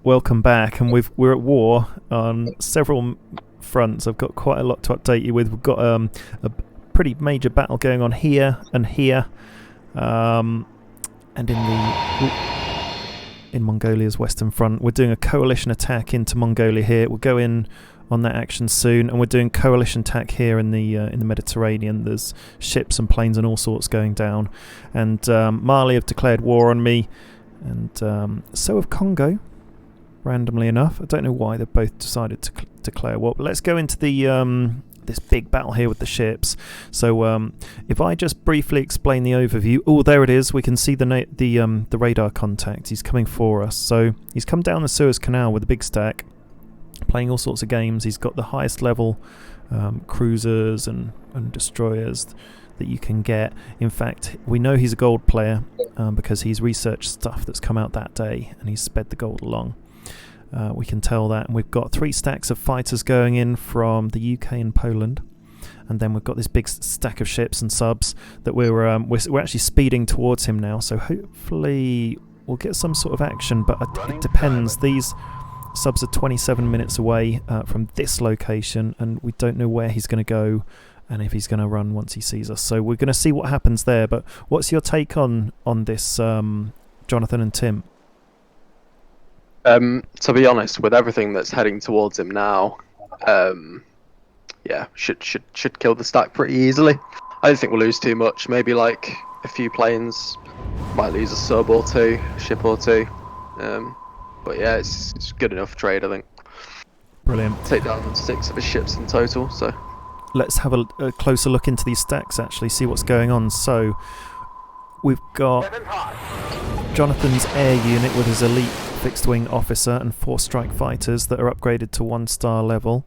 welcome back, and we're at war on several fronts. I've got quite a lot to update you with. We've got a pretty major battle going on here and here, and in Mongolia's western front. We're doing a coalition attack into Mongolia here. We'll go in on that action soon, and we're doing coalition attack here in the Mediterranean. There's ships and planes and all sorts going down, and Mali have declared war on me, and so have Congo. Randomly enough, I don't know why they've both decided to declare war. But let's go into the this big battle here with the ships. So if I just briefly explain the overview. Oh, there it is. We can see the radar contact. He's coming for us. So he's come down the Suez Canal with a big stack, playing all sorts of games. He's got the highest level cruisers and destroyers that you can get. In fact, we know he's a gold player because he's researched stuff that's come out that day, and he's sped the gold along. We can tell that, and we've got 3 stacks of fighters going in from the UK and Poland, and then we've got this big stack of ships and subs that we're actually speeding towards him now. So hopefully we'll get some sort of action, but it depends. These subs are 27 minutes away from this location, and we don't know where he's going to go and if he's going to run once he sees us. So we're going to see what happens there. But what's your take on this, Jonathan and Tim? To be honest, with everything that's heading towards him now, should kill the stack pretty easily. I don't think we'll lose too much. Maybe like a few planes, might lose a sub or two, ship or two. But yeah, it's good enough trade, I think. Brilliant. Take down 6 of his ships in total. So let's have a closer look into these stacks. Actually, see what's going on. So we've got Jonathan's air unit with his elite fixed-wing officer and 4 strike fighters that are upgraded to 1-star level.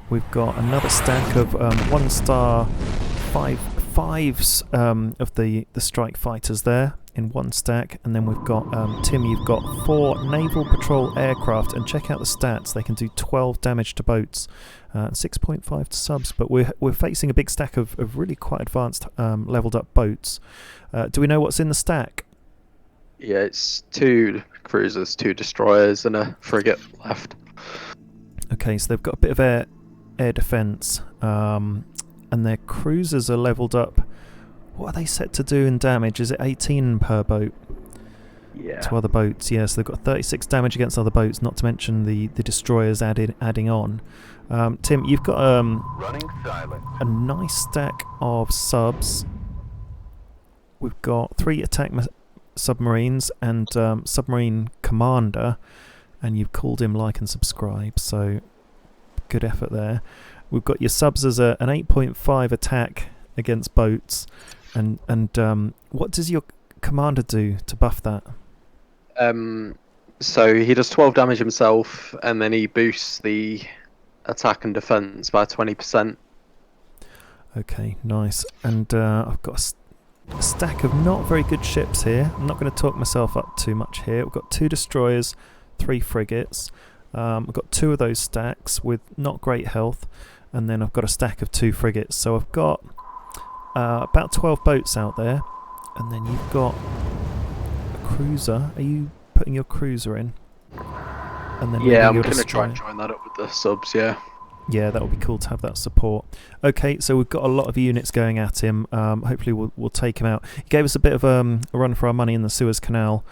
We've got another stack of 1-star fives of the strike fighters there in 1 stack, and then we've got Tim, you've got 4 naval patrol aircraft, and check out the stats. They can do 12 damage to boats, 6.5 to subs, but we're facing a big stack of really quite advanced leveled up boats. Do we know what's in the stack? yeah, it's 2 cruisers, 2 destroyers, and a frigate left. Okay, so they've got a bit of air defence, and their cruisers are leveled up. What are they set to do in damage? Is it 18 per boat? Yeah. To other boats, yeah. So they've got 36 damage against other boats, not to mention the destroyers adding on. Tim, you've got a nice stack of subs. We've got 3 attack submarines and submarine commander, and you've called him like and subscribe, so good effort there. We've got your subs as an 8.5 attack against boats, and what does your commander do to buff that? So he does 12 damage himself, and then he boosts the attack and defense by 20%. Okay, nice. And I've got a stack of not very good ships here. I'm not going to talk myself up too much here. We've got 2 destroyers, 3 frigates. I've got 2 of those stacks with not great health, and then I've got a stack of 2 frigates. So I've got about 12 boats out there, and then you've got a cruiser. Are you putting your cruiser in? And then yeah, I'm going to try and join that up with the subs, yeah. Yeah, that would be cool to have that support. Okay, so we've got a lot of units going at him. Hopefully we'll take him out. He gave us a bit of a run for our money in the Suez Canal.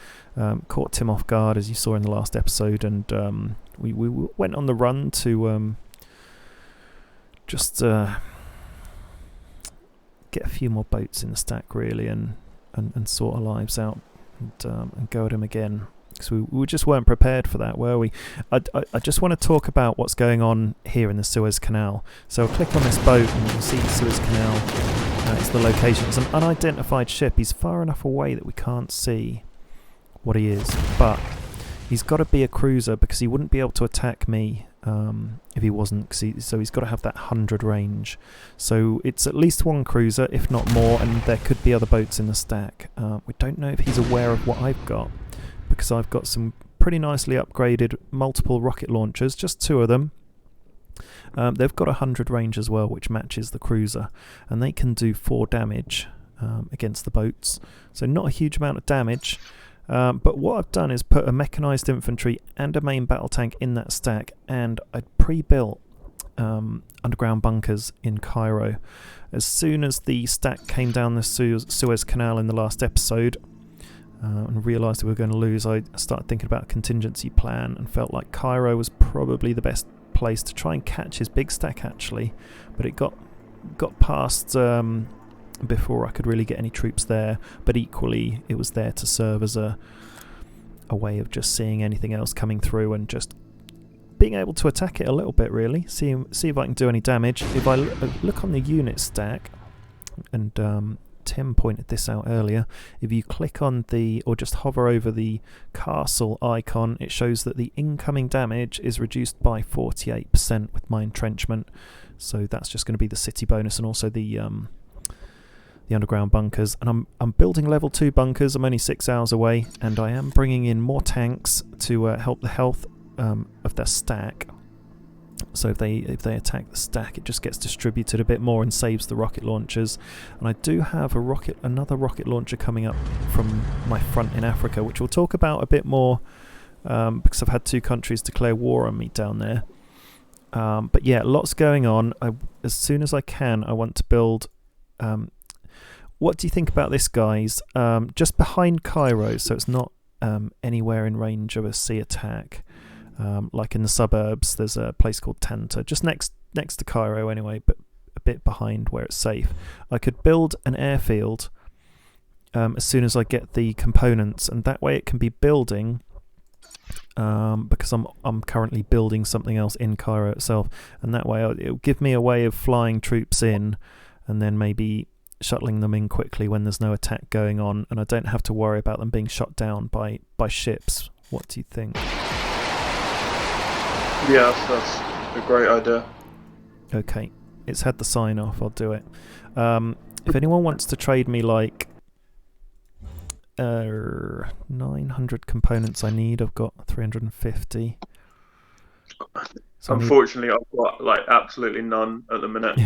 Caught Tim off guard, as you saw in the last episode, and we went on the run to just get a few more boats in the stack, really, and sort our lives out, and go at him again. So we just weren't prepared for that, were we? I just want to talk about what's going on here in the Suez Canal. So I'll click on this boat and you can see the Suez Canal. It's the location. It's an unidentified ship. He's far enough away that we can't see what he is. But he's got to be a cruiser because he wouldn't be able to attack me if he wasn't. So he's got to have that 100 range. So it's at least 1 cruiser, if not more, and there could be other boats in the stack. We don't know if he's aware of what I've got, because I've got some pretty nicely upgraded multiple rocket launchers, just 2 of them. They've got 100 range as well, which matches the cruiser, and they can do 4 damage against the boats. So not a huge amount of damage, But what I've done is put a mechanised infantry and a main battle tank in that stack, and I'd pre-built underground bunkers in Cairo. As soon as the stack came down the Suez Canal in the last episode, and realised we were going to lose, I started thinking about a contingency plan and felt like Cairo was probably the best place to try and catch his big stack, actually. But it got past before I could really get any troops there, but equally it was there to serve as a way of just seeing anything else coming through and just being able to attack it a little bit, really. See if I can do any damage. If I look on the unit stack, and Tim pointed this out earlier, if you click on or just hover over the castle icon, it shows that the incoming damage is reduced by 48% with my entrenchment. So that's just going to be the city bonus and also the underground bunkers. And I'm building level 2 bunkers. I'm only 6 hours away, and I am bringing in more tanks to help the health of their stack. So if they attack the stack, it just gets distributed a bit more and saves the rocket launchers. And I do have another rocket launcher coming up from my front in Africa, which we'll talk about a bit more, because I've had 2 countries declare war on me down there. But yeah, lots going on. As soon as I can, I want to build. What do you think about this, guys? Just behind Cairo, so it's not anywhere in range of a sea attack. Like in the suburbs, there's a place called Tanta, just next to Cairo anyway, but a bit behind where it's safe. I could build an airfield as soon as I get the components, and that way it can be building, because I'm currently building something else in Cairo itself, and that way it'll give me a way of flying troops in and then maybe shuttling them in quickly when there's no attack going on, and I don't have to worry about them being shot down by ships. What do you think? Yeah, that's a great idea. Okay, it's had the sign off, I'll do it. If anyone wants to trade me like 900 components I need, I've got 350. So unfortunately, I've got like absolutely none at the minute.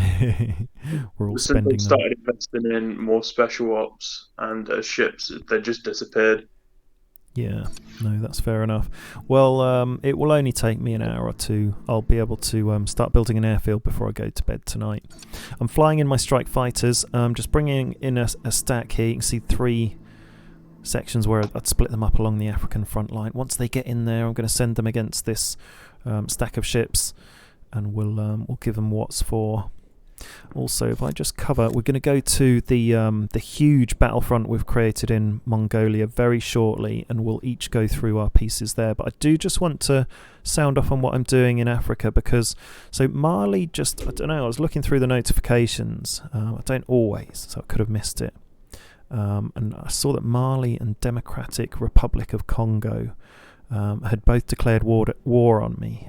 We're all Since spending I've started investing in more special ops and ships, they just disappeared. Yeah, no, that's fair enough. Well, it will only take me an hour or two. I'll be able to start building an airfield before I go to bed tonight. I'm flying in my strike fighters. Just bringing in a stack here. You can see 3 sections where I'd split them up along the African front line. Once they get in there, I'm going to send them against this stack of ships, and we'll give them what's for. Also, if I just cover, we're going to go to the huge battlefront we've created in Mongolia very shortly, and we'll each go through our pieces there. But I do just want to sound off on what I'm doing in Africa, because so Mali I don't know, I was looking through the notifications. I don't always, so I could have missed it. And I saw that Mali and Democratic Republic of Congo had both declared war on me.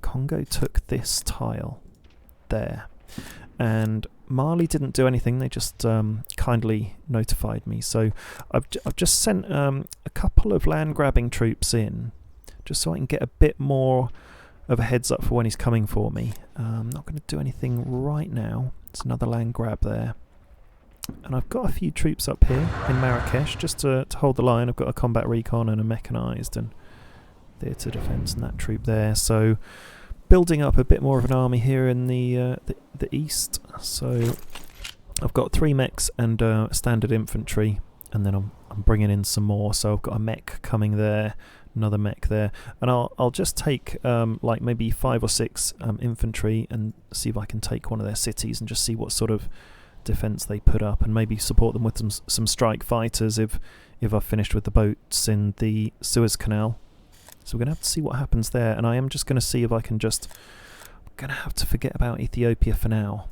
Congo took this tile there, and Mali didn't do anything. They just kindly notified me. So I've just sent a couple of land grabbing troops in, just so I can get a bit more of a heads up for when he's coming for me. I'm not going to do anything right now. It's another land grab there. And I've got a few troops up here in Marrakesh just to hold the line. I've got a combat recon and a mechanised and theatre defence and that troop there. So building up a bit more of an army here in the east. So I've got 3 mechs and standard infantry, and then I'm bringing in some more. So I've got a mech coming there, another mech there, and I'll just take like maybe 5 or 6 infantry and see if I can take one of their cities and just see what sort of defence they put up, and maybe support them with some strike fighters if I've finished with the boats in the Suez Canal. So we're going to have to see what happens there, and I am just going to see if I can I'm going to have to forget about Ethiopia for now,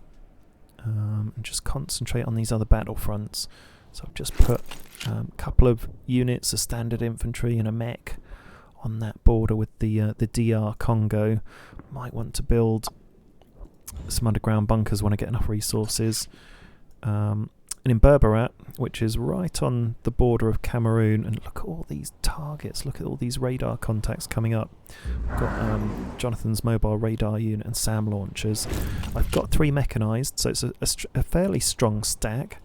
and just concentrate on these other battlefronts. So I've just put a couple of units of standard infantry and a mech on that border with the DR Congo. Might want to build some underground bunkers when I get enough resources. And in Berberat, which is right on the border of Cameroon, and look at all these targets, look at all these radar contacts coming up. I've got Jonathan's mobile radar unit and SAM launchers. I've got 3 mechanised, so it's a fairly strong stack.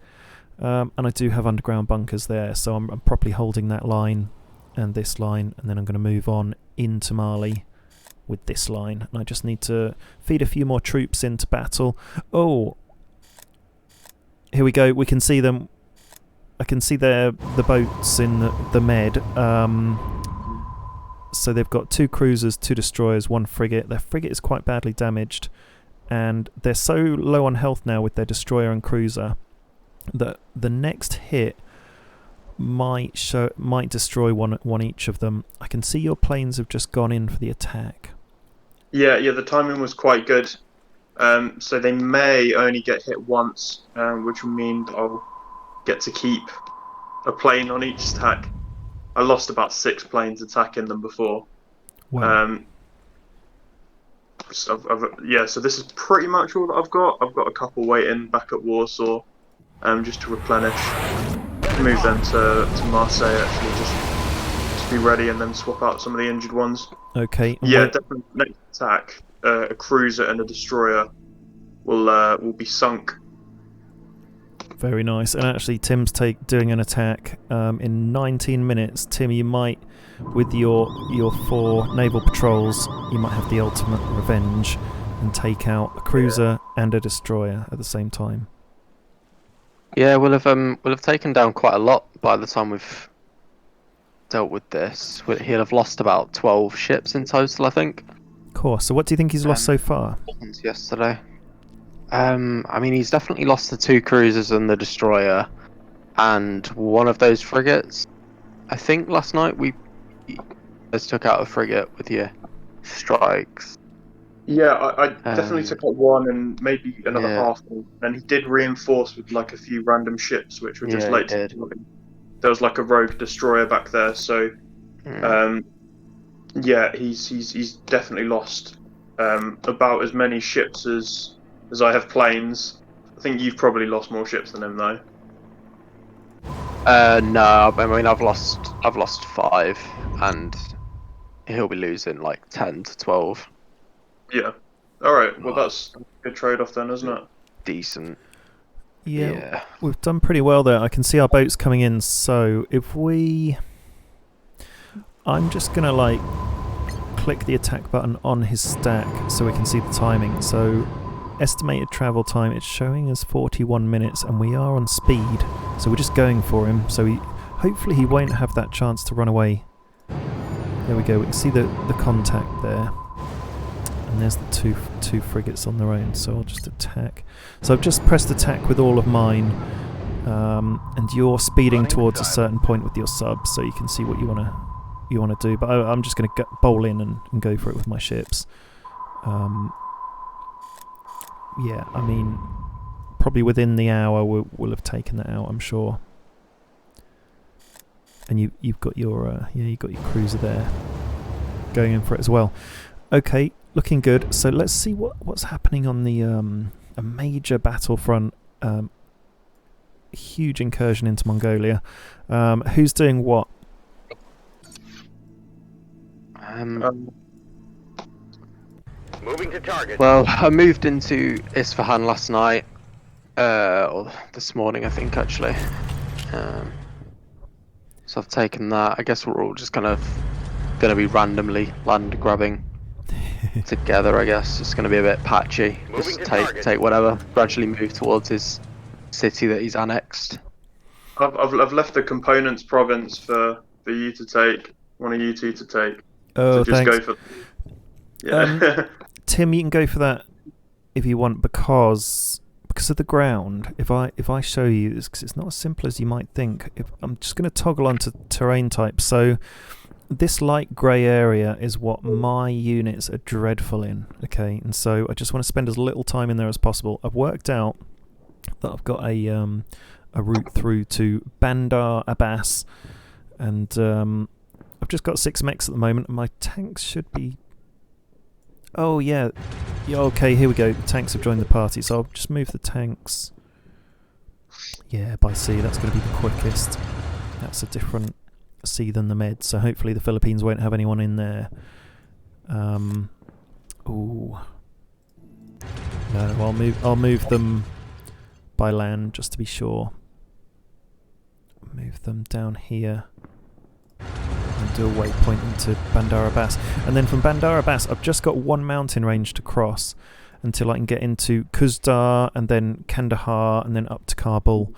And I do have underground bunkers there, so I'm properly holding that line and this line, and then I'm going to move on into Mali with this line. And I just need to feed a few more troops into battle. Oh, here we go. We can see them. I can see the boats in the Med. So they've got 2 cruisers, 2 destroyers, 1 frigate. Their frigate is quite badly damaged, and they're so low on health now with their destroyer and cruiser that the next hit might destroy one each of them. I can see your planes have just gone in for the attack. Yeah, the timing was quite good. So they may only get hit once, which will mean that I'll get to keep a plane on each attack. I lost about 6 planes attacking them before. Wow. So this is pretty much all that I've got. I've got a couple waiting back at Warsaw, just to replenish. Move them to Marseille actually, just to be ready, and then swap out some of the injured ones. Okay. Yeah, definitely. Next attack, a cruiser and a destroyer will be sunk. Very nice. And actually, Tim's doing an attack in 19 minutes. Tim, you might, with your 4 naval patrols, you might have the ultimate revenge and take out a cruiser and a destroyer at the same time. Yeah, we'll have taken down quite a lot by the time we've dealt with this. He'll have lost about 12 ships in total, I think. Cool. So what do you think he's lost so far? Since yesterday. I mean, he's definitely lost the 2 cruisers and the destroyer, and 1 of those frigates. I think last night we just took out a frigate with your strikes. Yeah, I definitely took out 1 and maybe another half, and he did reinforce with like a few random ships, which were just late. There was like a rogue destroyer back there, so he's definitely lost about as many ships as I have planes. I think you've probably lost more ships than him though. No, I mean I've lost 5, and he'll be losing like 10 to 12. Yeah. All right. Well, that's a good trade-off then, isn't it? Decent. Yeah, we've done pretty well there. I can see our boats coming in. So I'm just gonna like click the attack button on his stack so we can see the timing. So estimated travel time, it's showing as 41 minutes, and we are on speed, so we're just going for him. So hopefully he won't have that chance to run away. There we go. We can see the contact there. And there's the two frigates on their own, so I'll just attack. So I've just pressed attack with all of mine, and you're speeding towards a certain point with your sub, so you can see what you want to do. But I'm just going to bowl in and go for it with my ships. Yeah, I mean, probably within the hour we'll have taken that out, I'm sure. And you've got your cruiser there, going in for it as well. Okay. Looking good. So let's see what's happening on the a major battlefront. Huge incursion into Mongolia. Who's doing what? Moving to target. Well, I moved into Isfahan last night, or this morning, I think actually. So I've taken that. I guess we're all just kind of going to be randomly land grabbing together. I guess it's going to be a bit patchy. Just take whatever. Gradually move towards his city that he's annexed. I've left the components province for you to take. One of you two to take. Oh, so just thanks. go for. Yeah. Tim, you can go for that if you want, because of the ground. If I show you this, because it's not as simple as you might think. I'm just going to toggle onto terrain type. So this light grey area is what my units are dreadful in. Okay, and so I just want to spend as little time in there as possible. I've worked out that I've got a route through to Bandar Abbas, and I've just got 6 mechs at the moment, and my tanks should be. Oh yeah, okay, here we go. The tanks have joined the party, so I'll just move the tanks. Yeah, by sea, that's going to be the quickest. That's a different sea than the Med, so hopefully the Philippines won't have anyone in there. Ooh. No, I'll move them by land just to be sure. Move them down here. And do a waypoint into Bandar Abbas. And then from Bandar Abbas, I've just got one mountain range to cross until I can get into Kuzdar and then Kandahar and then up to Kabul.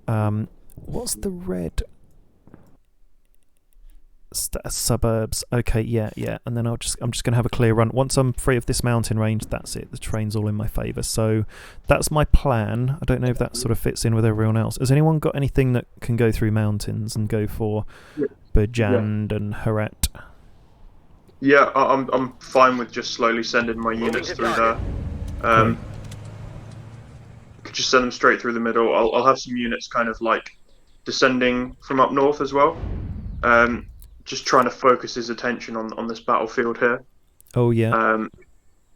What's the red suburbs? Okay, yeah. And then I'm just going to have a clear run. Once I'm free of this mountain range, that's it. The terrain's all in my favour. So that's my plan. I don't know if that sort of fits in with everyone else. Has anyone got anything that can go through mountains and go for Burjand and Herat? Yeah, I'm fine with just slowly sending my units through there. Could just send them straight through the middle. I'll have some units kind of like descending from up north as well. Just trying to focus his attention on this battlefield here. Oh yeah.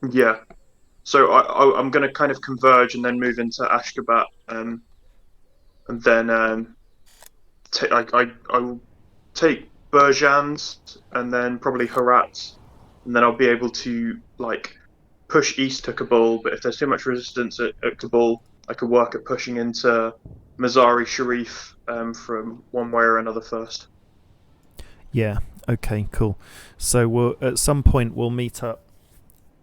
Yeah. So I'm going to kind of converge and then move into Ashgabat, and then I will take Burjans and then probably Herat, and then I'll be able to like push east to Kabul. But if there's too much resistance at Kabul, I could work at pushing into Mazari Sharif from one way or another first. Yeah. Okay. Cool. So at some point we'll meet up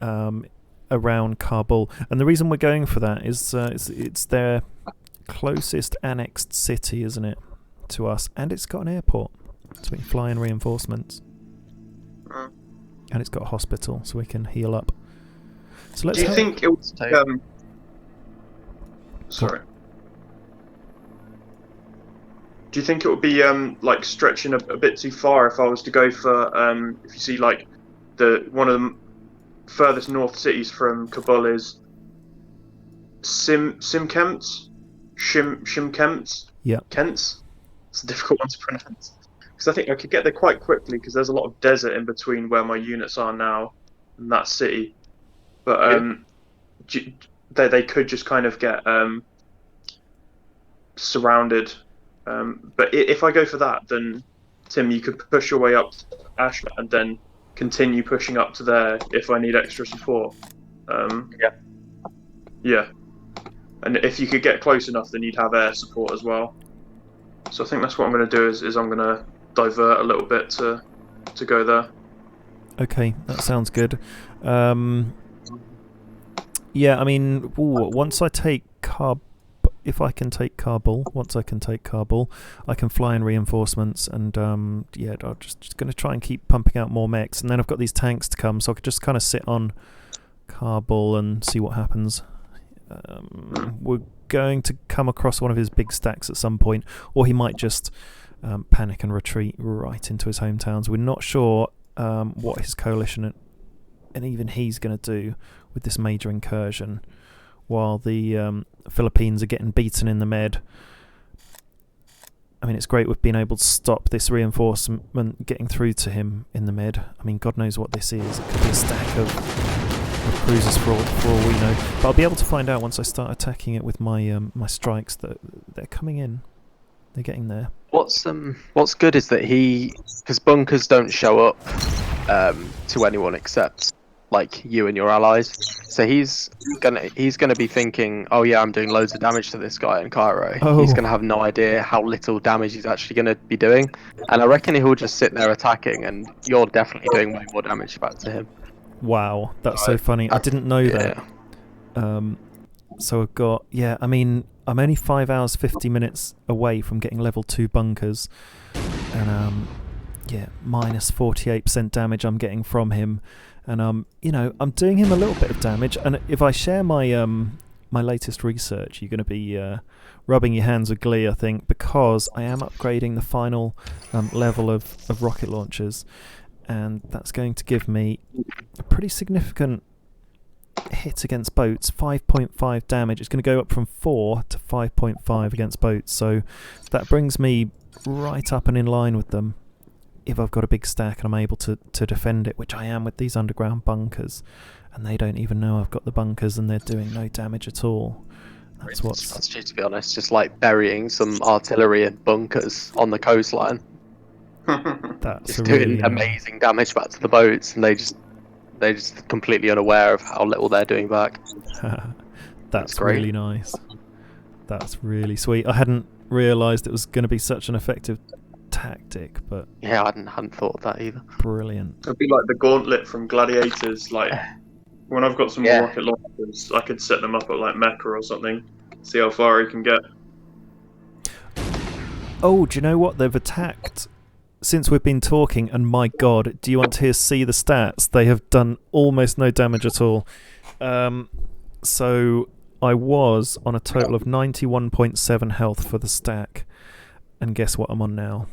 around Kabul, and the reason we're going for that is it's their closest annexed city, isn't it, to us, and it's got an airport, so we can fly in reinforcements, and it's got a hospital, so we can heal up. So let's. Do you think it was? Sorry. Do you think it would be like stretching a bit too far if I was to go for if you see like one of the furthest north cities from Kabul is Shimkent? Yeah. Kents? It's a difficult one to pronounce. Because I think I could get there quite quickly because there's a lot of desert in between where my units are now and that city. But they could just kind of get surrounded. But if I go for that, then Tim, you could push your way up to Ashland and then continue pushing up to there if I need extra support. Yeah. And if you could get close enough, then you'd have air support as well. So I think that's what I'm going to do is I'm going to divert a little bit to go there. Okay, that sounds good. Yeah, I mean, once I take if I can take Kabul, I can fly in reinforcements, and I'm just going to try and keep pumping out more mechs, and then I've got these tanks to come, so I could just kind of sit on Kabul and see what happens. We're going to come across one of his big stacks at some point, or he might just panic and retreat right into his hometowns. We're not sure what his coalition and even he's going to do with this major incursion, while the Philippines are getting beaten in the Med. I mean, it's great we've been able to stop this reinforcement getting through to him in the Med. I mean, God knows what this is. It could be a stack of cruisers for all we know. But I'll be able to find out once I start attacking it with my my strikes that they're coming in. They're getting there. What's good is that because bunkers don't show up to anyone except like you and your allies. So he's gonna be thinking, oh yeah, I'm doing loads of damage to this guy in Cairo. Oh. He's gonna have no idea how little damage he's actually gonna be doing, and I reckon he'll just sit there attacking, and you're definitely doing way more damage back to him. Wow, that's so funny. I didn't know that. So I've got, I mean, I'm only 5 hours 50 minutes away from getting level 2 bunkers, and minus 48% damage I'm getting from him. And I'm doing him a little bit of damage. And if I share my my latest research, you're going to be rubbing your hands with glee, I think, because I am upgrading the final level of rocket launchers, and that's going to give me a pretty significant hit against boats. 5.5 damage. It's going to go up from 4 to 5.5 against boats. So that brings me right up and in line with them. If I've got a big stack and I'm able to defend it, which I am with these underground bunkers, and they don't even know I've got the bunkers, and they're doing no damage at all. That's strategy, to be honest, just like burying some artillery and bunkers on the coastline. That's just doing amazing damage back to the boats, and they're just completely unaware of how little they're doing back. That's really nice. That's really sweet. I hadn't realised it was going to be such an effective tactic, but Yeah, I hadn't thought of that either. brilliant. It'd be like the gauntlet from Gladiators. Like when I've got some more Yeah. rocket launchers, I could set them up at like Mecca or something. See how far he can get. Oh, do you know what? They've attacked since we've been talking, and my god, do you want to see the stats? They have done almost no damage at all. So I was on a total of 91.7 health for the stack, and guess what I'm on now?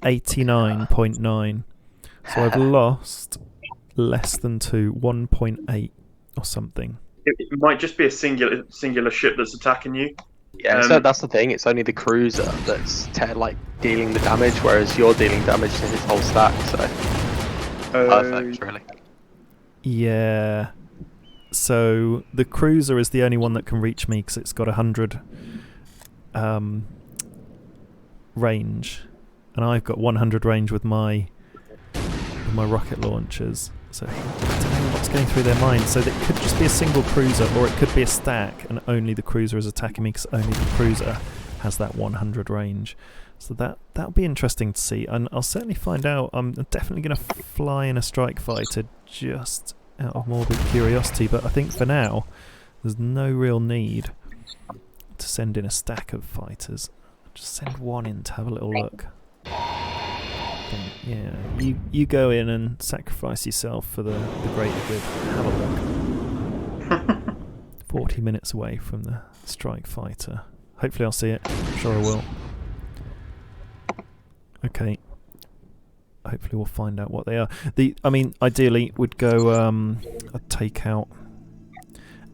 89.9. So I've lost less than 1.8 or something. It might just be a singular ship that's attacking you. Yeah, so that's the thing. It's only the cruiser that's dealing the damage, whereas you're dealing damage to his whole stack. So perfect, really. Yeah. So the cruiser is the only one that can reach me because it's got 100 range, and I've got 100 range with my rocket launchers. So I don't know what's going through their minds. So it could just be a single cruiser, or it could be a stack, and only the cruiser is attacking me because only the cruiser has that 100 range. So that'll be interesting to see, and I'll certainly find out. I'm definitely going to fly in a strike fighter just out of morbid curiosity, but I think for now there's no real need to send in a stack of fighters. Just send one in to have a little look. Yeah, you go in and sacrifice yourself for the greater good. Have a look. 40 minutes away from the strike fighter. Hopefully I'll see it. I'm sure I will. Okay. Hopefully we'll find out what they are. Ideally would go I'd take out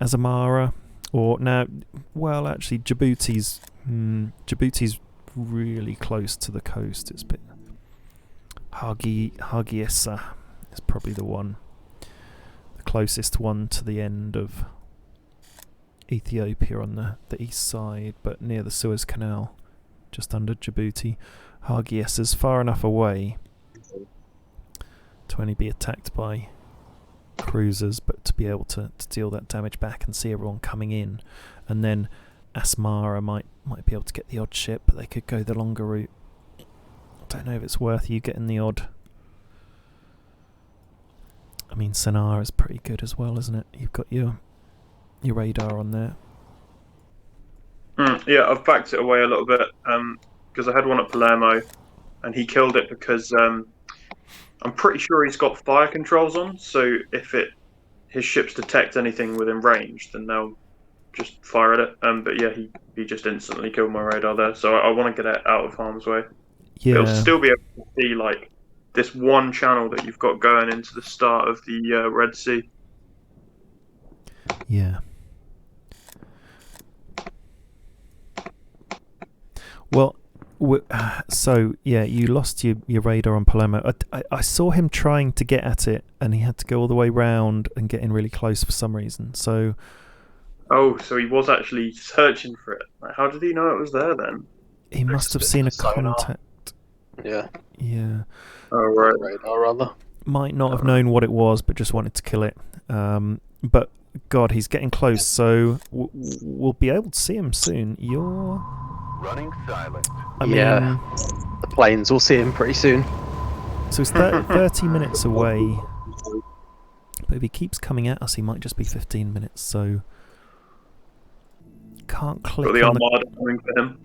Azamara, or now, well, actually Djibouti's really close to the coast. It's a bit Hargeisa is probably the one, the closest one to the end of Ethiopia on the east side, but near the Suez Canal, just under Djibouti. Hargeisa is far enough away to only be attacked by cruisers, but to be able to deal that damage back and see everyone coming in. And then Asmara might be able to get the odd ship, but they could go the longer route. I don't know if it's worth you getting the odd. I mean, Sonar is pretty good as well, isn't it? You've got your radar on there. Yeah, I've backed it away a little bit because I had one at Palermo, and he killed it because I'm pretty sure he's got fire controls on. So if his ships detect anything within range, then they'll just fire at it. But yeah, he just instantly killed my radar there. So I want to get it out of harm's way. Yeah. It'll still be able to see like this one channel that you've got going into the start of the Red Sea. Yeah. Well, so yeah, you lost your radar on Palermo. I saw him trying to get at it, and he had to go all the way round and get in really close for some reason. So. Oh, so he was actually searching for it. Like, how did he know it was there then? He must have seen a contact. Yeah. Yeah. Oh, right. Radar, rather. Might not have known what it was, but just wanted to kill it. But God, he's getting close, so we'll be able to see him soon. You're running silent. I mean, the planes will see him pretty soon. So he's 30 minutes away. But if he keeps coming at us, he might just be 15 minutes. So can't click Got the on armada coming for him.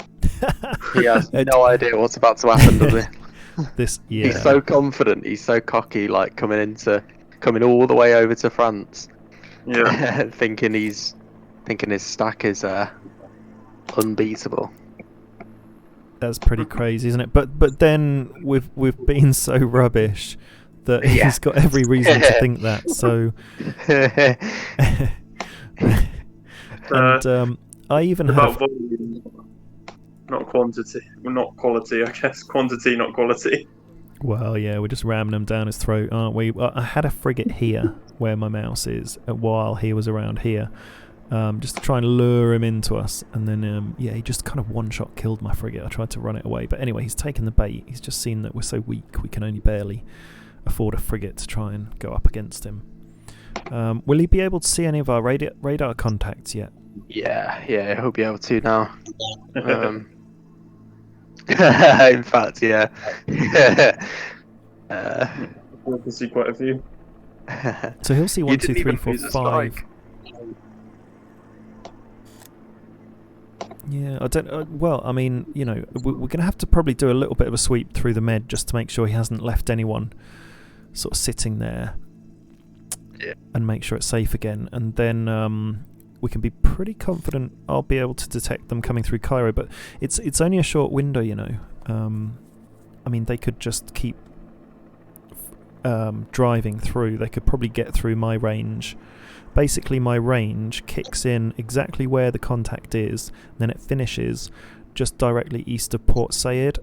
He has no idea what's about to happen, does he? He's so confident. He's so cocky, like coming all the way over to France. Yeah. thinking his stack is unbeatable. That's pretty crazy, isn't it? But then we've been so rubbish that he's got every reason to think that. So, and I even have volume, not quantity, well, not quality. I guess quantity, not quality. Well, yeah, we're just ramming them down his throat, aren't we? I had a frigate here where my mouse is while he was around here, just to try and lure him into us, and then he just kind of one-shot killed my frigate. I tried to run it away, but anyway, he's taken the bait. He's just seen that we're so weak we can only barely afford a frigate to try and go up against him. Will he be able to see any of our radar contacts yet? Yeah, he'll be able to now. In fact, yeah. We can see quite a few. So he'll see You 1, 2, didn't 3, even 4, lose a 5. strike. Yeah, I don't. Well, I mean, you know, we're going to have to probably do a little bit of a sweep through the med just to make sure he hasn't left anyone sort of sitting there. Yeah. And make sure it's safe again, and then we can be pretty confident I'll be able to detect them coming through Cairo. But it's only a short window, you know. I mean, they could just keep driving through. They could probably get through my range. Basically, my range kicks in exactly where the contact is, and then it finishes just directly east of Port Said.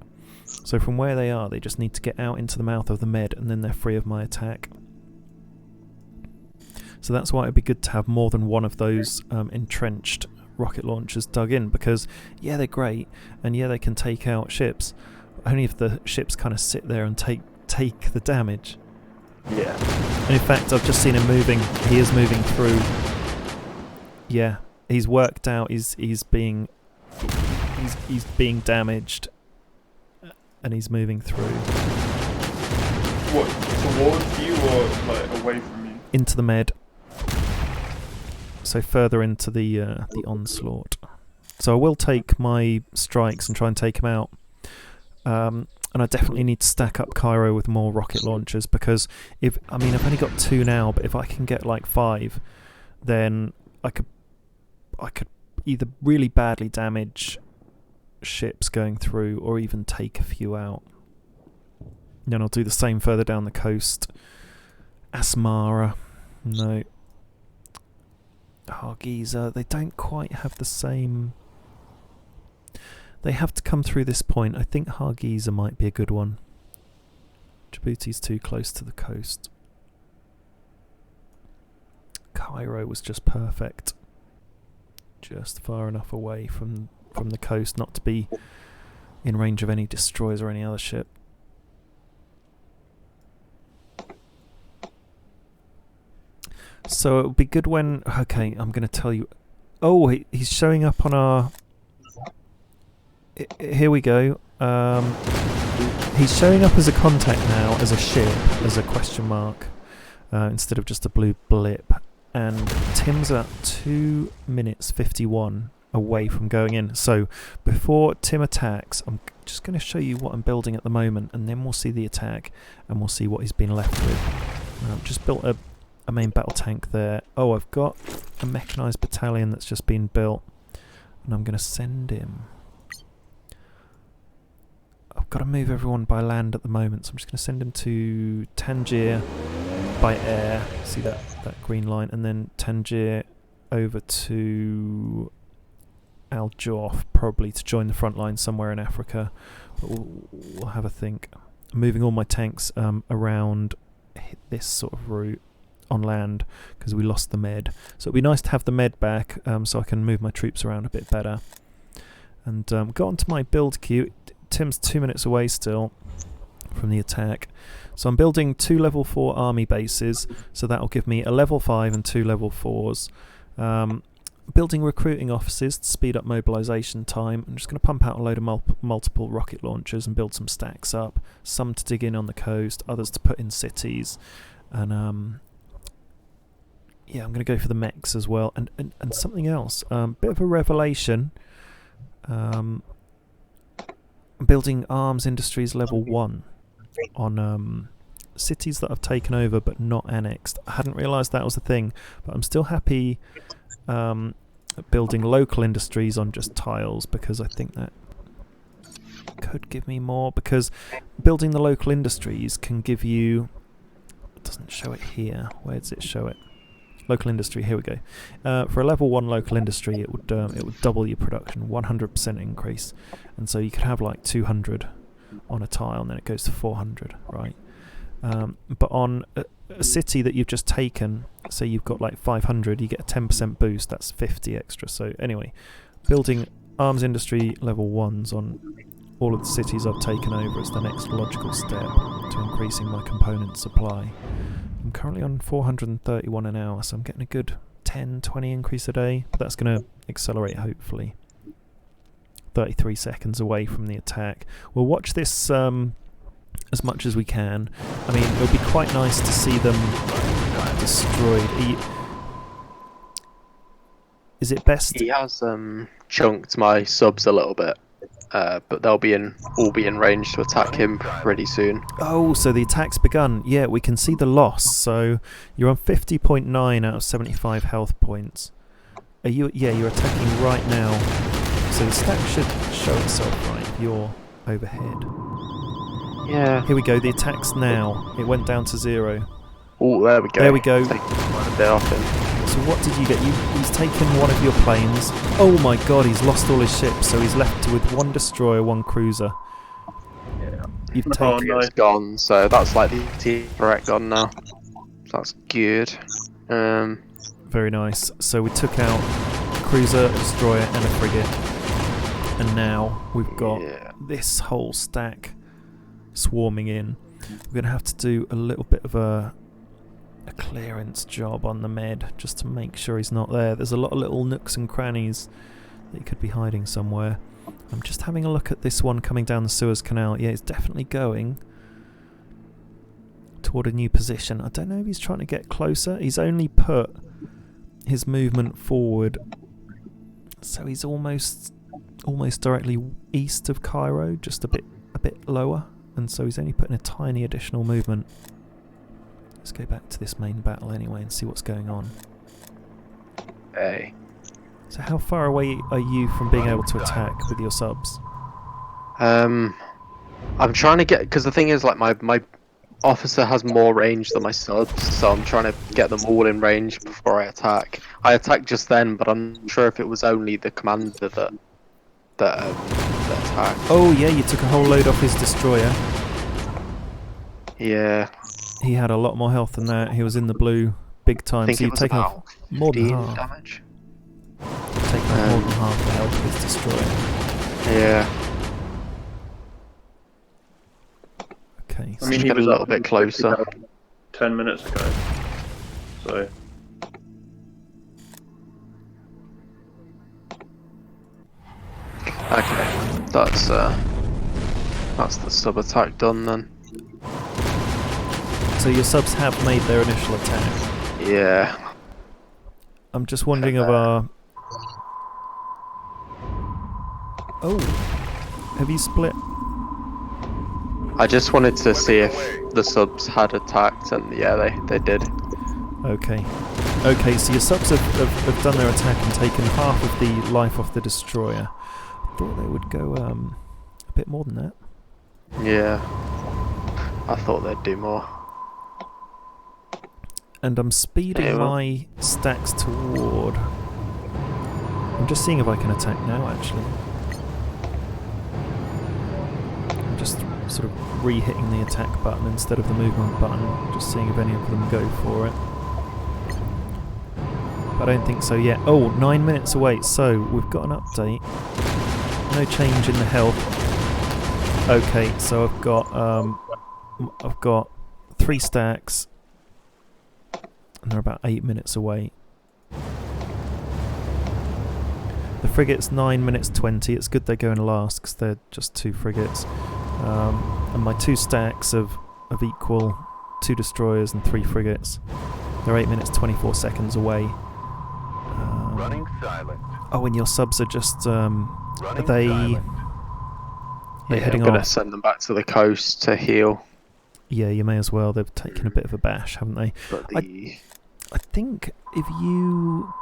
So from where they are, they just need to get out into the mouth of the med, and then they're free of my attack. So that's why it'd be good to have more than one of those entrenched rocket launchers dug in, because yeah, they're great, and yeah, they can take out ships, but only if the ships kind of sit there and take the damage. Yeah. And in fact, I've just seen him moving. He is moving through. Yeah, he's worked out. He's being damaged, and he's moving through. What, towards you or like away from you? Into the med. So further into the onslaught. So I will take my strikes and try and take him out. And I definitely need to stack up Cairo with more rocket launchers, because I've only got 2 now, but if I can get like 5, then I could either really badly damage ships going through, or even take a few out. Then I'll do the same further down the coast. Asmara, no. Hargeisa, they don't quite have the same. They have to come through this point. I think Hargeisa might be a good one. Djibouti's too close to the coast. Cairo was just perfect. Just far enough away from the coast not to be in range of any destroyers or any other ship. So it would be good when... Okay, I'm going to tell you... Oh, he's showing up on our... Here we go. He's showing up as a contact now, as a ship, as a question mark, instead of just a blue blip. And Tim's about 2 minutes 51 away from going in. So before Tim attacks, I'm just going to show you what I'm building at the moment, and then we'll see the attack, and we'll see what he's been left with. Just built a main battle tank there. Oh, I've got a mechanised battalion that's just been built, and I'm going to send him. I've got to move everyone by land at the moment, so I'm just going to send him to Tangier by air. See that green line, and then Tangier over to Al Joff, probably to join the front line somewhere in Africa. But we'll have a think. I'm moving all my tanks around this sort of route on land, because we lost the med. So it'd be nice to have the med back, so I can move my troops around a bit better. And got onto my build queue. Tim's 2 minutes away still from the attack. So I'm building 2 level 4 army bases, so that'll give me a level 5 and 2 level 4s. Building recruiting offices to speed up mobilisation time. I'm just going to pump out a load of multiple rocket launchers and build some stacks up. Some to dig in on the coast, others to put in cities. And yeah, I'm going to go for the mechs as well. And something else, bit of a revelation. I'm building arms industries level 1 on cities that I've taken over but not annexed. I hadn't realised that was a thing, but I'm still happy building local industries on just tiles, because I think that could give me more, because building the local industries can give you... It doesn't show it here. Where does it show it? Local industry, here we go. For a level 1 local industry, it would double your production, 100% increase, and so you could have like 200 on a tile, and then it goes to 400, right? But on a city that you've just taken, say you've got like 500, you get a 10% boost. That's 50 extra. So anyway, building arms industry level 1s on all of the cities I've taken over is the next logical step to increasing my component supply. I'm currently on 431 an hour, so I'm getting a good 10, 20 increase a day. But that's going to accelerate, hopefully. 33 seconds away from the attack. We'll watch this as much as we can. I mean, it'll be quite nice to see them destroyed. Is it best? He has chunked my subs a little bit, but they'll all be in range to attack him pretty soon. Oh, so the attack's begun. Yeah, we can see the loss. So you're on 50.9 out of 75 health points. Are you? Yeah, you're attacking right now. So the stack should show itself right if you're overhead. Yeah. Here we go. The attack's now. It went down to 0. Oh, there we go. There we go. Taking quite a bit off him. So what did you get? He's taken one of your planes. Oh my god, he's lost all his ships, so he's left with 1 destroyer, 1 cruiser. Yeah. You've Oh, taken... no. It's gone, so that's like the team correct gone now. So that's good. Very nice. So we took out a cruiser, a destroyer, and a frigate. And now we've got this whole stack swarming in. We're going to have to do a little bit of a clearance job on the med just to make sure he's not there. There's a lot of little nooks and crannies that he could be hiding somewhere. I'm just having a look at this one coming down the Suez Canal. Yeah, it's definitely going toward a new position. I don't know if he's trying to get closer. He's only put his movement forward, so he's almost directly east of Cairo, just a bit lower, and so he's only putting a tiny additional movement. Let's go back to this main battle anyway and see what's going on. Hey. So how far away are you from being able to attack with your subs? I'm trying to get, because the thing is, like, my officer has more range than my subs, so I'm trying to get them all in range before I attack. I attacked just then, but I'm not sure if it was only the commander that attacked. Oh yeah, you took a whole load off his destroyer. Yeah. He had a lot more health than that. He was in the blue big time. I think So it you've was taken about off more than 15 half. damage. Taken off more than half the health of his destroyer. Yeah. Okay. I mean, Just he get a was little up bit closer. 10 minutes ago. So Okay. That's the sub attack done then. So your subs have made their initial attack. Yeah. I'm just wondering of our... Oh! Have you split? I just wanted to see if the subs had attacked, and yeah, they did. Okay. Okay, so your subs have done their attack and taken half of the life off the destroyer. I thought they would go a bit more than that. Yeah. I thought they'd do more. And I'm speeding Yeah, well. my stacks toward... I'm just seeing if I can attack now, actually. I'm just sort of re-hitting the attack button instead of the movement button, just seeing if any of them go for it. But I don't think so yet. Oh, 9 minutes away, so we've got an update. No change in the health. Okay, so I've got 3 stacks, and they're about 8 minutes away. The frigate's 9 minutes 20. It's good they're going last because they're just 2 frigates. And my 2 stacks of equal 2 destroyers and 3 frigates. They're 8 minutes 24 seconds away. Running silent. Oh, and your subs are just are they heading I'm gonna off? send them back to the coast to heal. Yeah, you may as well. They've taken a bit of a bash, haven't they? But the I think if you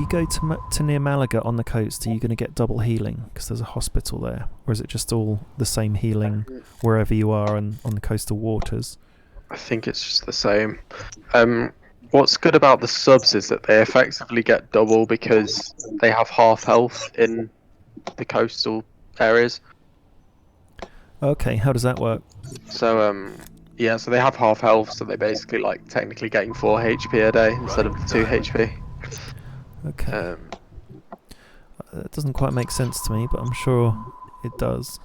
go to near Malaga on the coast, are you going to get double healing because there's a hospital there, or is it just all the same healing wherever you are on the coastal waters? I think it's just the same. What's good about the subs is that they effectively get double because they have half health in the coastal areas. Okay, how does that work? So yeah, so they have half health, so they're basically like technically getting 4 HP a day instead of 2 HP. Okay. That doesn't quite make sense to me, but I'm sure it does.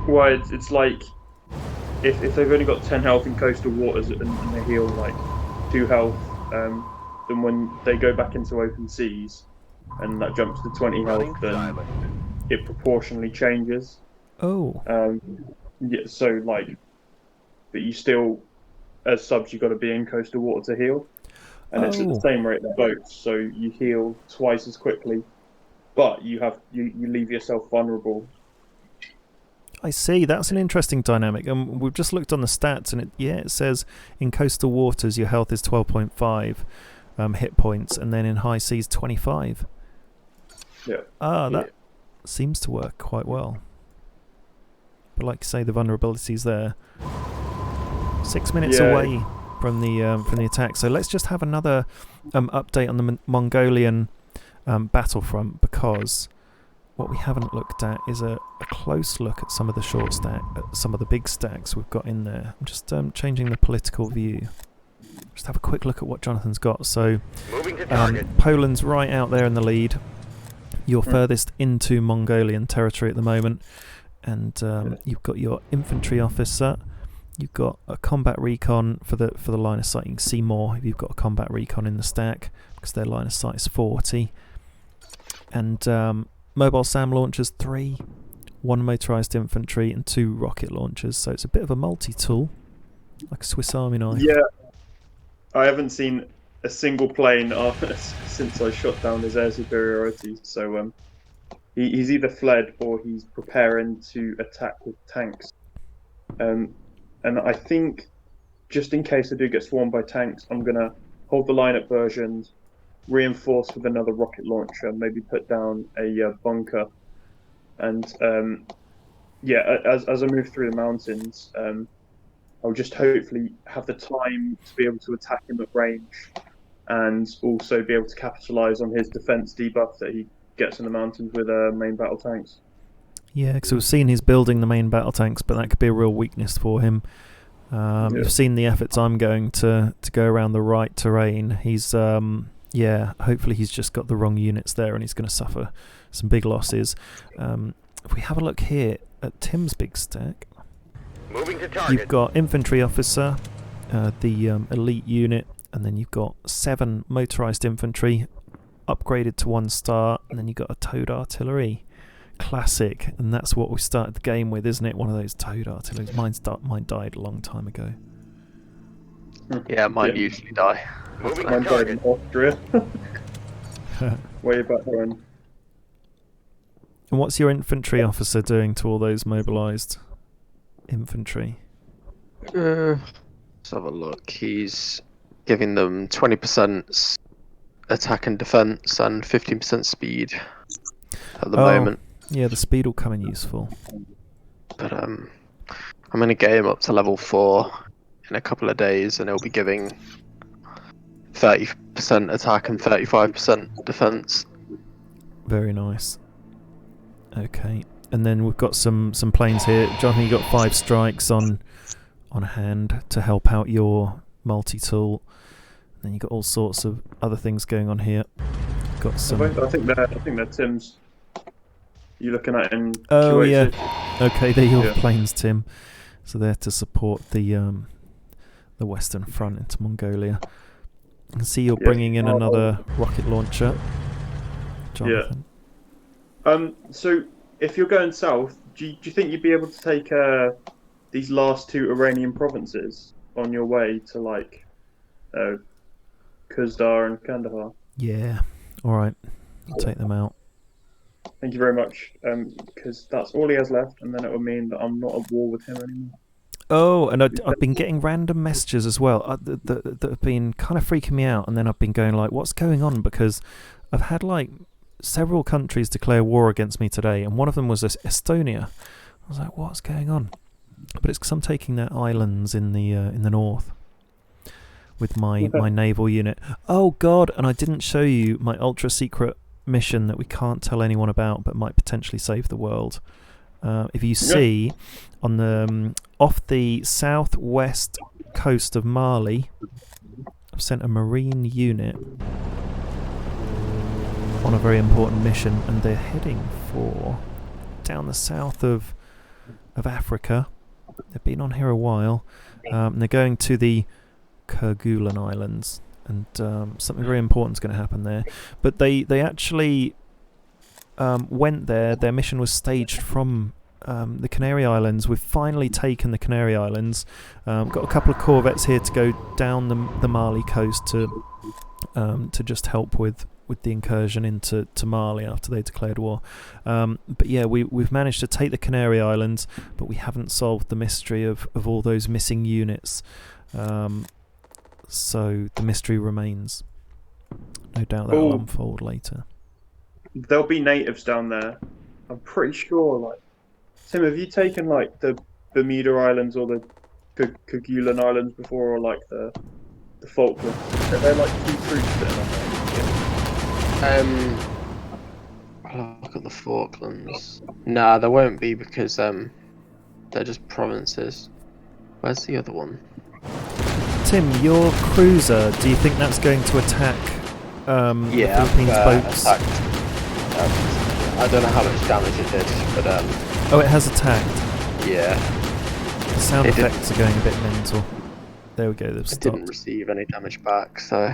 why it's like if they've only got 10 health in coastal waters and they heal like 2 health then when they go back into open seas, and that jumps to 20 Running health, then silent. it proportionally changes. Oh, Yeah, so like, but you still, as subs, you got to be in coastal water to heal, and it's at the Oh. same rate as boats, so you heal twice as quickly, but you leave yourself vulnerable. I see. That's an interesting dynamic. We've just looked on the stats, and it says in coastal waters your health is 12.5 hit points, and then in high seas 25. Yeah. That seems to work quite well. But like you say, the vulnerability's there. 6 minutes away from the attack. So let's just have another update on the Mongolian battlefront, because what we haven't looked at is a close look at some of the short stack, at some of the big stacks we've got in there. I'm just changing the political view. Just have a quick look at what Jonathan's got. So Moving to target. Poland's right out there in the lead. You're furthest into Mongolian territory at the moment, and you've got your infantry officer. You've got a combat recon for the line of sight. You can see more if you've got a combat recon in the stack, because their line of sight is 40. And mobile SAM launchers 3, 1 motorised infantry, and 2 rocket launchers. So it's a bit of a multi-tool, like a Swiss Army knife. Yeah, I haven't seen a single plane since I shot down his air superiority. So he's either fled or he's preparing to attack with tanks. And I think, just in case I do get swarmed by tanks, I'm gonna hold the line at versions, reinforce with another rocket launcher, maybe put down a bunker, and as I move through the mountains, I'll just hopefully have the time to be able to attack him at range, and also be able to capitalize on his defense debuff that he gets in the mountains with main battle tanks. Yeah, because we've seen he's building the main battle tanks, but that could be a real weakness for him. You've seen the efforts I'm going to go around the right terrain. He's hopefully he's just got the wrong units there, and he's going to suffer some big losses. If we have a look here at Tim's big stack, Moving to target. you've got infantry officer, the elite unit, and then you've got 7 motorised infantry, upgraded to 1 star, and then you've got a towed artillery. Classic, and that's what we started the game with, isn't it? One of those towed artilleries. Mine died a long time ago. Yeah, mine usually die. Moving Mine to died in target. Austria. Way back when. And what's your infantry officer doing to all those mobilised infantry? Let's have a look. He's giving them 20% attack and defense and 15% speed at the moment. Yeah, the speed will come in useful. But I'm going to get him up to level 4 in a couple of days, and he'll be giving 30% attack and 35% defense. Very nice. Okay, and then we've got some planes here. Jonathan, you got 5 strikes on hand to help out your multi-tool. Then you got all sorts of other things going on here. Got some. I think they're Tim's. You looking at in? Oh QH6? yeah. Okay, they're your Yeah. planes, Tim. So they're to support the Western Front into Mongolia. I can see you're bringing in another rocket launcher, Jonathan. So if you're going south, do you think you'd be able to take these last 2 Iranian provinces on your way to like Kuzdar and Kandahar? Yeah. All right. I'll take them out. Thank you very much. Because that's all he has left, and then it would mean that I'm not at war with him anymore. Oh, and I've been getting random messages as well that have been kind of freaking me out, and then I've been going like, what's going on? Because I've had like several countries declare war against me today, and one of them was Estonia. I was like, what's going on? But it's because I'm taking their islands in the north with my naval unit. Oh God! And I didn't show you my ultra secret mission that we can't tell anyone about, but might potentially save the world. If you see on the off the southwest coast of Mali, I've sent a marine unit on a very important mission, and they're heading for down the south of Africa. They've been on here a while, and they're going to the Kerguelen Islands. and something very important is going to happen there. But they actually went there. Their mission was staged from the Canary Islands. We've finally taken the Canary Islands. Got a couple of corvettes here to go down the Mali coast to just help with the incursion into Mali after they declared war. But yeah, we've managed to take the Canary Islands, but we haven't solved the mystery of all those missing units. So the mystery remains. No doubt that will unfold later. There'll be natives down there. I'm pretty sure. Like, Tim, have you taken like the Bermuda Islands or the Kerguelen Islands before, or like the Falklands? They're like key troops there, aren't they? I'll look at the Falklands. Nah, there won't be because they're just provinces. Where's the other one? Tim, your cruiser, do you think that's going to attack the Philippines boats? Attacked. I don't know how much damage it did, but Oh, it has attacked. yeah. The sound effects are going a bit mental. There we go, they've It stopped. didn't receive any damage back, so...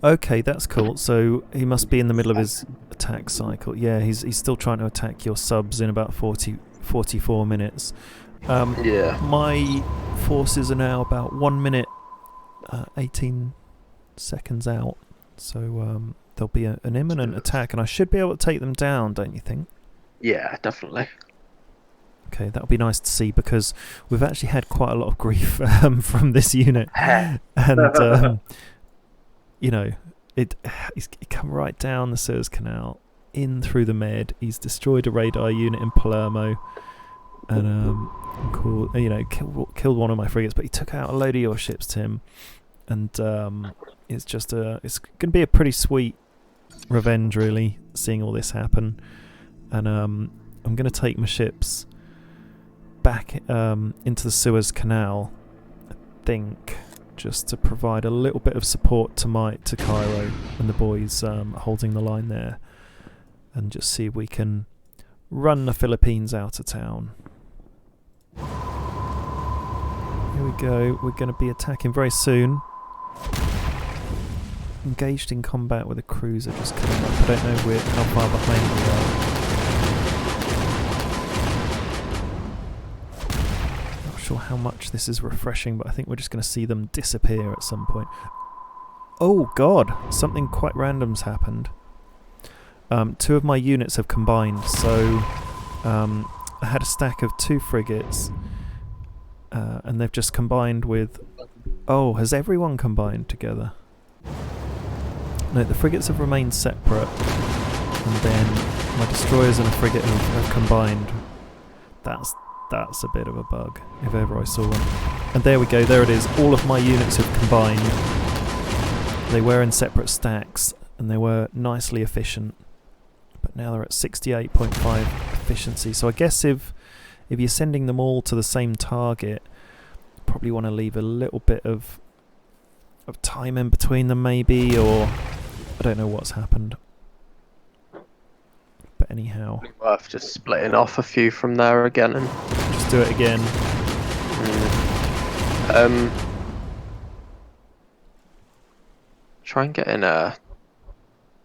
Okay, that's cool. So he must be in the middle of his attack cycle. Yeah, he's still trying to attack your subs in about 44 minutes. Yeah. My forces are now about 1 minute 18 seconds out. So there'll be an imminent attack, and I should be able to take them down, don't you think? Yeah, definitely. Okay, that'll be nice to see, because we've actually had quite a lot of grief from this unit. And, you know, he's come right down the Suez Canal, in through the Med. He's destroyed a radar unit in Palermo, and killed one of my frigates, but he took out a load of your ships, Tim. And it's going to be a pretty sweet revenge, really, seeing all this happen. And I'm going to take my ships back into the Suez Canal, I think, just to provide a little bit of support to Cairo and the boys holding the line there, and just see if we can run the Philippines out of town. Here we go. We're going to be attacking very soon. Engaged in combat with a cruiser just coming up. I don't know how far behind we are. Not sure how much this is refreshing, but I think we're just going to see them disappear at some point. Oh god, something quite random's happened. 2 of my units have combined, so I had a stack of 2 frigates, and they've just combined with... Oh, has everyone combined together? No, the frigates have remained separate, and then my destroyers and a frigate have combined. That's a bit of a bug, if ever I saw one. And there we go, there it is. All of my units have combined. They were in separate stacks, and they were nicely efficient. But now they're at 68.5 efficiency. So I guess if you're sending them all to the same target, you probably want to leave a little bit of time in between them, maybe, or I don't know what's happened. But anyhow, Worth just splitting off a few from there again and just do it again. Try and get in a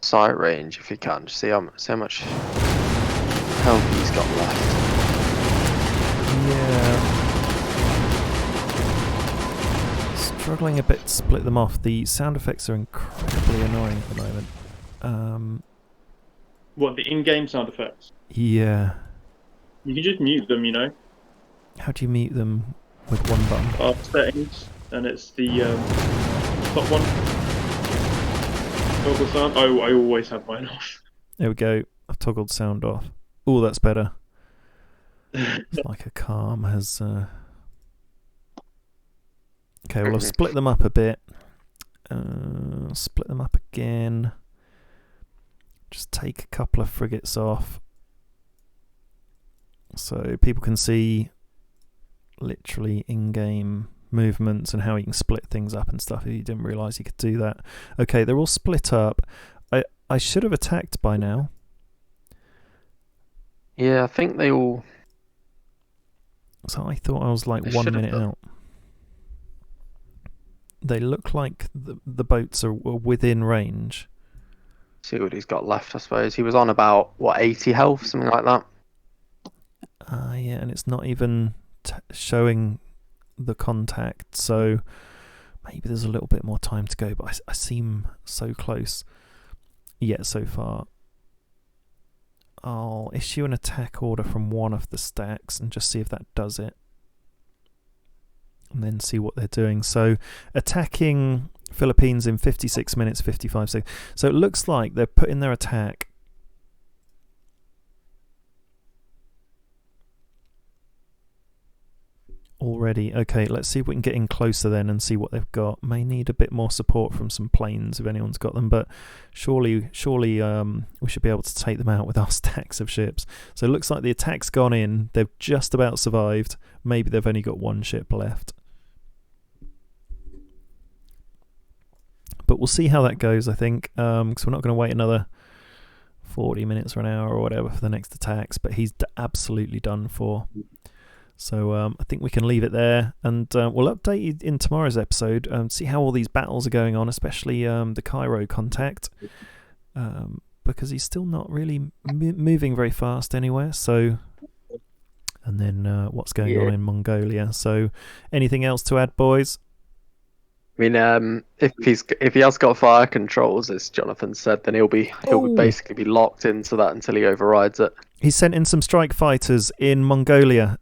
sight range if you can. Just see how much health he's got left. Yeah. Struggling a bit to split them off. The sound effects are incredibly annoying at the moment. What, the in-game sound effects? Yeah. You can just mute them, you know. How do you mute them with one button? Settings, and it's the top one. Toggle sound. Oh, I always have mine off. There we go. I've toggled sound off. Oh, that's better. It's like a calm has... Okay, well, I've split them up a bit. Split them up again. Just take a couple of frigates off, so people can see literally in-game movements and how you can split things up and stuff if you didn't realise you could do that. Okay, they're all split up. I should have attacked by now. Yeah, I think they all... So I thought I was like They 1 should have minute done. out. They look like the boats are within range. See what he's got left, I suppose. He was on about, 80 health, something like that. Yeah, and it's not even showing the contact, so maybe there's a little bit more time to go, but I seem so close yet so far. I'll issue an attack order from one of the stacks and just see if that does it. And then see what they're doing. So attacking Philippines in 56 minutes, 55 seconds. So it looks like they're putting their attack already. Okay, let's see if we can get in closer then and see what they've got. May need a bit more support from some planes if anyone's got them, but surely we should be able to take them out with our stacks of ships. So it looks like the attack's gone in. They've just about survived. Maybe they've only got one ship left. But we'll see how that goes, I think, because we're not going to wait another 40 minutes or an hour or whatever for the next attacks, but he's absolutely done for. So I think we can leave it there, and we'll update you in tomorrow's episode, see how all these battles are going on, especially the Cairo contact, because he's still not really moving very fast anywhere. So, and then what's going on in Mongolia. So, anything else to add, boys? I mean, if he has got fire controls, as Jonathan said, then he'll basically be locked into that until he overrides it. He sent in some strike fighters in Mongolia.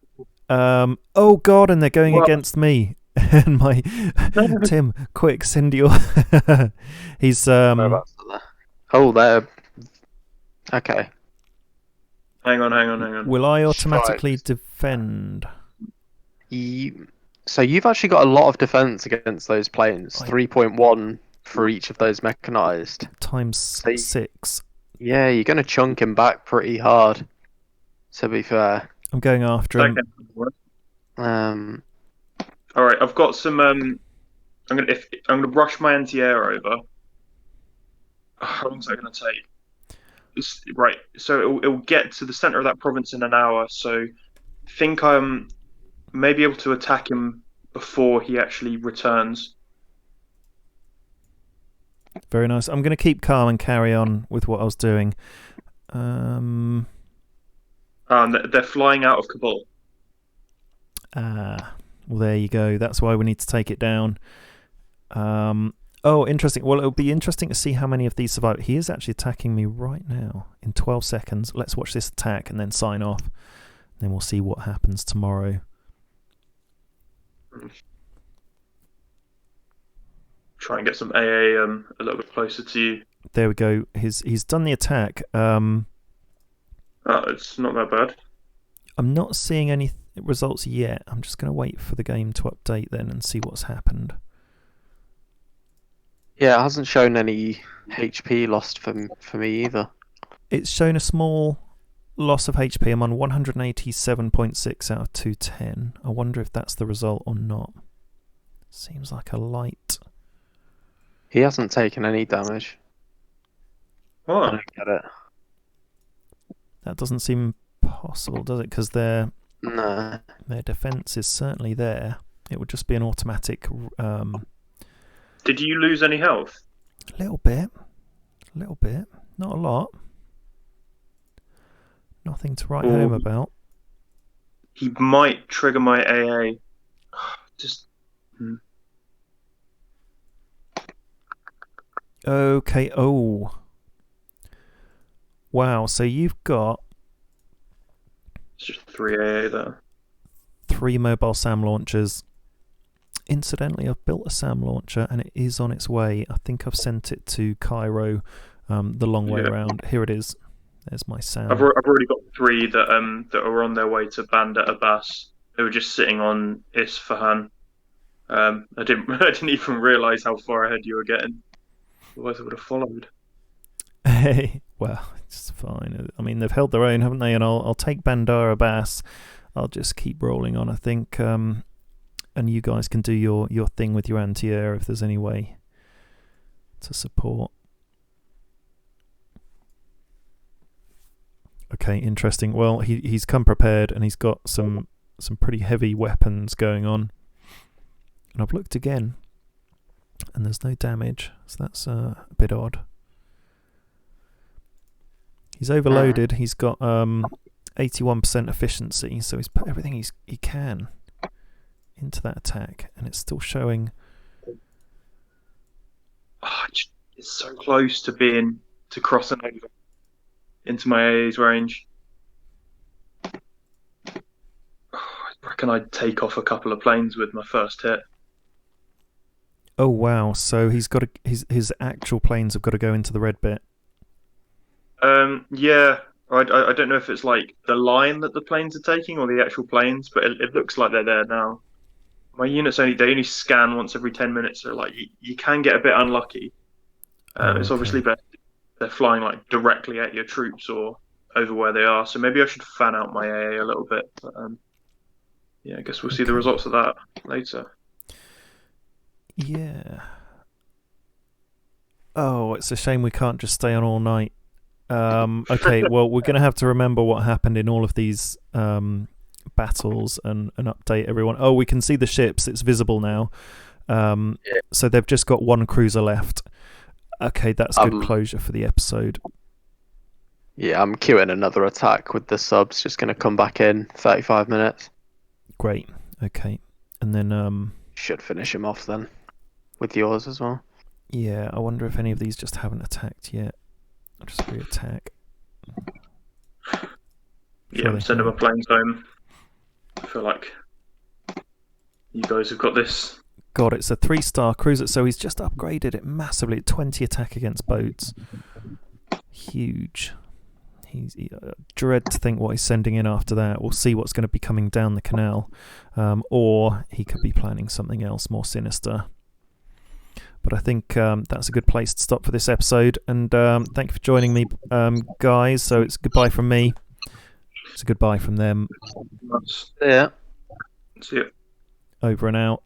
Oh God, and they're going against me and my Tim. Quick, send your. He's Oh, there. Okay. Hang on. Will I automatically defend? So you've actually got a lot of defense against those planes. 3.1 for each of those mechanized. Times 6. Yeah, you're going to chunk him back pretty hard, to be fair. I'm going after him. All right, I've got some. I'm gonna rush my anti-air over. How long is that gonna take? Right, so it will get to the center of that province in an hour. So, I think I may be able to attack him before he actually returns. Very nice. I'm going to keep calm and carry on with what I was doing. They're flying out of Kabul. Well, there you go. That's why we need to take it down. Oh, interesting. Well, it'll be interesting to see how many of these survive. He is actually attacking me right now in 12 seconds. Let's watch this attack and then sign off. Then we'll see what happens tomorrow. Try and get some AA a little bit closer to you. There we go. He's done the attack. It's not that bad. I'm not seeing any results yet. I'm just going to wait for the game to update then and see what's happened. Yeah, it hasn't shown any HP lost for me either. It's shown a small loss of HP. I'm on 187.6 out of 210. I wonder if that's the result or not. Seems like a light. He hasn't taken any damage. What? I don't get it. That doesn't seem possible, does it? Because their defense is certainly there. It would just be an automatic. Did you lose any health? A little bit, not a lot. Nothing to write home about. He might trigger my AA. Just. Okay. Oh. Wow. So you've got. It's just 3 AA there. 3 mobile SAM launchers. Incidentally, I've built a SAM launcher and it is on its way. I think I've sent it to Cairo the long way around. Here it is. There's my SAM. I've already got 3 that are on their way to Bandar Abbas. They were just sitting on Isfahan. I didn't even realise how far ahead you were getting. Otherwise, I would have followed. Hey, well, it's fine. I mean, they've held their own, haven't they? And I'll take Bandar Abbas. I'll just keep rolling on, I think. And you guys can do your thing with your anti-air if there's any way to support. Okay, interesting. Well, he's come prepared and he's got some pretty heavy weapons going on. And I've looked again. And there's no damage, so that's a bit odd. He's overloaded. He's got 81% efficiency, so he's put everything he can into that attack, and it's still showing. Oh, it's so close to crossing over into my AA's range. I reckon I'd take off a couple of planes with my first hit. Oh wow! So he's got his actual planes have got to go into the red bit. Yeah. I don't know if it's like the line that the planes are taking or the actual planes, but it looks like they're there now. My units they only scan once every 10 minutes, so like you can get a bit unlucky. It's obviously best if they're flying like directly at your troops or over where they are. So maybe I should fan out my AA a little bit. But yeah, I guess we'll see the results of that later. Yeah. Oh, it's a shame we can't just stay on all night. Okay, well, we're going to have to remember what happened in all of these battles and update everyone. Oh, we can see the ships. It's visible now. So they've just got one cruiser left. Okay, that's good closure for the episode. Yeah, I'm queuing another attack with the subs. Just going to come back in 35 minutes. Great. Okay. And then... should finish him off then. With yours as well. Yeah, I wonder if any of these just haven't attacked yet. I'll just re-attack. Yeah, I'm sending my planes home. I feel like you guys have got this. God, it's a 3-star cruiser, so he's just upgraded it massively. 20 attack against boats. Huge. Dread to think what he's sending in after that. We'll see what's going to be coming down the canal. Or he could be planning something else more sinister. But I think that's a good place to stop for this episode. And thank you for joining me, guys. So it's goodbye from me. It's a goodbye from them. Yeah. See you. Over and out.